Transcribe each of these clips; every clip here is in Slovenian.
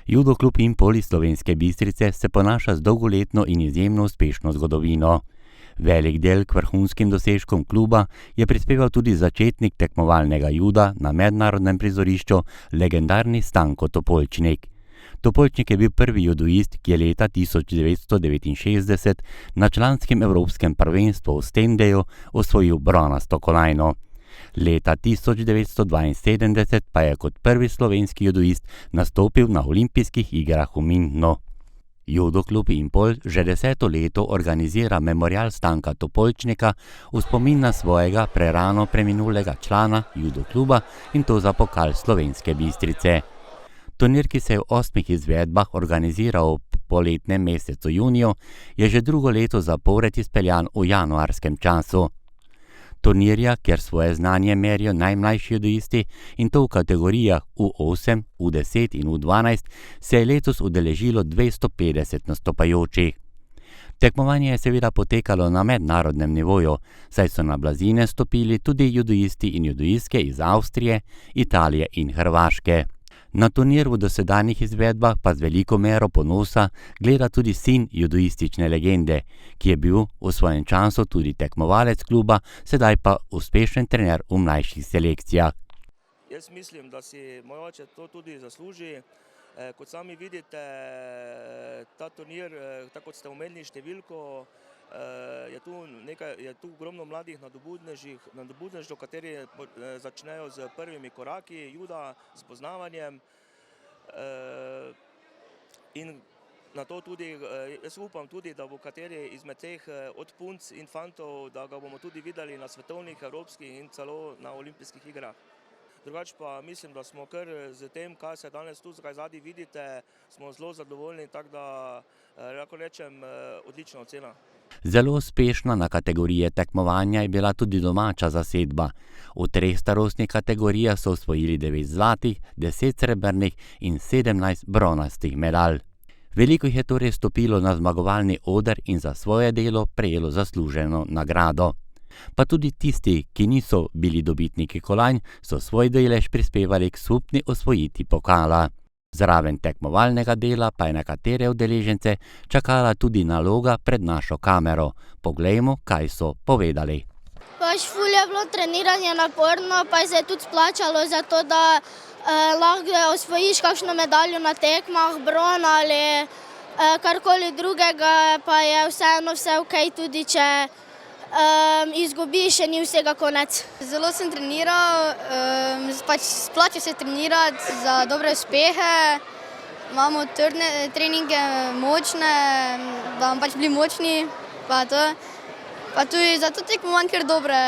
Judo klub Impol iz Slovenske Bistrice se ponaša z dolgoletno in izjemno uspešno zgodovino. Velik del k vrhunskim dosežkom kluba je prispeval tudi začetnik tekmovalnega juda na mednarodnem prizorišču, legendarni Stanko Topolčnik. Topolčnik je bil prvi judoist, ki je leta 1969 na članskem evropskem prvenstvu v Stendeju osvojil bronasto kolajno. Leta 1972 pa je kot prvi slovenski judoist nastopil na olimpijskih igrah v Münchnu. Judo klub Impol že 10. leto organizira memorial Stanka Topolčnika v spomin na svojega prerano preminulega člana judo kluba in to za pokal Slovenske Bistrice. Turnir, ki se je v 8 izvedbah organiziral v poletnem mesecu juniju, je že drugo leto zapored izpeljan v januarskem času. Turnirja, kjer svoje znanje merijo najmlajši judoisti in to v kategorijah U8, U10 in U12, se je letos udeležilo 250 nastopajočih. Tekmovanje je seveda potekalo na mednarodnem nivoju, saj so na blazine stopili tudi judoisti in judoistke iz Avstrije, Italije in Hrvaške. Na turnir v dosedanjih izvedbah pa z veliko mero ponosa gleda tudi sin judoistične legende, ki je bil v svojem času tudi tekmovalec kluba, sedaj pa uspešen trener v mlajših selekcijah. Jaz mislim, da si moj oče to tudi zasluži. Kot sami vidite, ta turnir, tako kot ste omenili številko, je tu ogromno mladih nadobudnežev, kateri začnejo z prvimi koraki juda, s poznavanjem. In na to tudi, jaz upam tudi, da bo kateri izmed teh od punc in fantov, da ga bomo tudi videli na svetovnih, evropskih in celo na olimpijskih igrah. Drugače pa mislim, da smo kar z tem, kaj se danes tu zadaj vidite, smo zelo zadovoljni, tako da lahko rečem odlična ocena. Zelo uspešna na kategorije tekmovanja je bila tudi domača zasedba. V 3 starostnih kategorijah so osvojili 9 zlatih, 10 srebrnih in 17 bronastih medalj. Veliko jih je torej stopilo na zmagovalni oder in za svoje delo prejelo zasluženo nagrado. Pa tudi tisti, ki niso bili dobitniki kolajn, so svoj delež prispevali k skupni osvojitvi pokala. Zraven tekmovalnega dela pa je nekatere udeležence čakala tudi naloga pred našo kamero. Poglejmo, kaj so povedali. Ful je bilo treniranje naporno, pa se je tudi splačalo za to, da lahko osvojiš kakšno medaljo na tekmah, bron ali karkoli drugega, pa je vseeno vse ok, tudi če izgubiš, še ni vsega konec. Zelo sem treniral, splača se trenirati za dobre uspehe. Imamo trdne treninge, močne, da bomo bili močni. Pa tudi za to tekmovanje kar dobre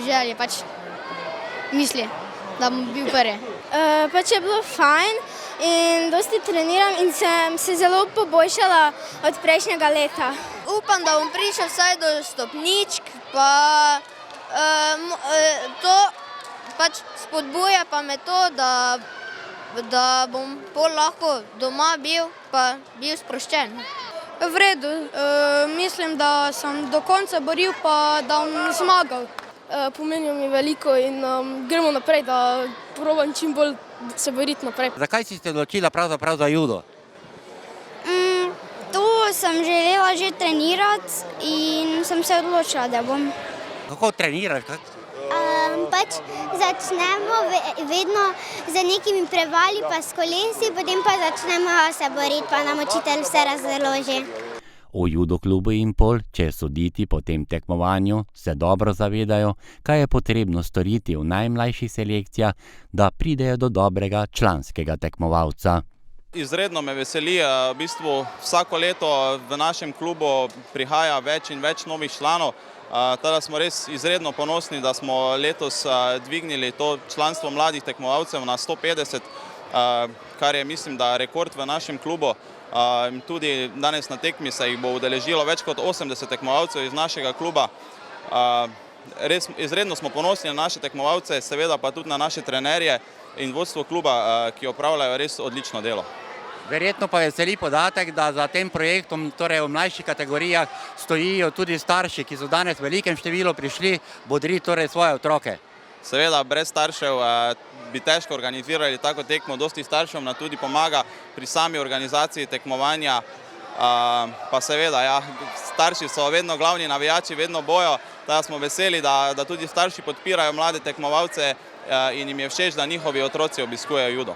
želje, misli, da bom bil prvi. Je bilo fajn in dosti treniram in sem se zelo poboljšala od prejšnjega leta. Upam, da bom prišel vsaj do stopničk, pa to spodbuja pa me to, da bom pol lahko doma bil, pa bil sproščen. V redu, mislim, da sem do konca boril, pa da bom zmagal. Pomenijo mi veliko in gremo naprej, da probam čim bolj se boriti naprej. Zakaj si se odločila pravzaprav za judo? Tu sem želela že trenirati in sem se odločila, da bom. Kako treniraš? Začnemo vedno z nekimi prevali pa s kolesi, potem pa začnemo se boriti, pa nam učitelj vse razloži. V judo klubu Impol, če soditi po tem tekmovanju, se dobro zavedajo, kaj je potrebno storiti v najmlajših selekcijah, da pridejo do dobrega članskega tekmovalca. Izredno me veseli, v bistvu vsako leto v našem klubu prihaja več in več novih članov, teda smo res izredno ponosni, da smo letos dvignili to članstvo mladih tekmovalcev na 150, kar je mislim, da rekord v našem klubu. Tudi danes na tekmi se jih bo udeležilo več kot 80 tekmovalcev iz našega kluba. Res izredno smo ponosni na naše tekmovalce, seveda pa tudi na naše trenerje in vodstvo kluba, ki opravljajo res odlično delo. Verjetno pa veseli podatek, da za tem projektom, torej v mlajših kategorijah, stojijo tudi starši, ki so danes v velikem številu prišli bodriti torej svoje otroke. Seveda, brez staršev bi težko organizirali tako tekmo, dosti staršev nam tudi pomaga pri sami organizaciji tekmovanja, pa seveda, ja, starši so vedno glavni navijači, vedno bojo, da smo veseli, da tudi starši podpirajo mlade tekmovalce in jim je všeč, da njihovi otroci obiskujejo judo.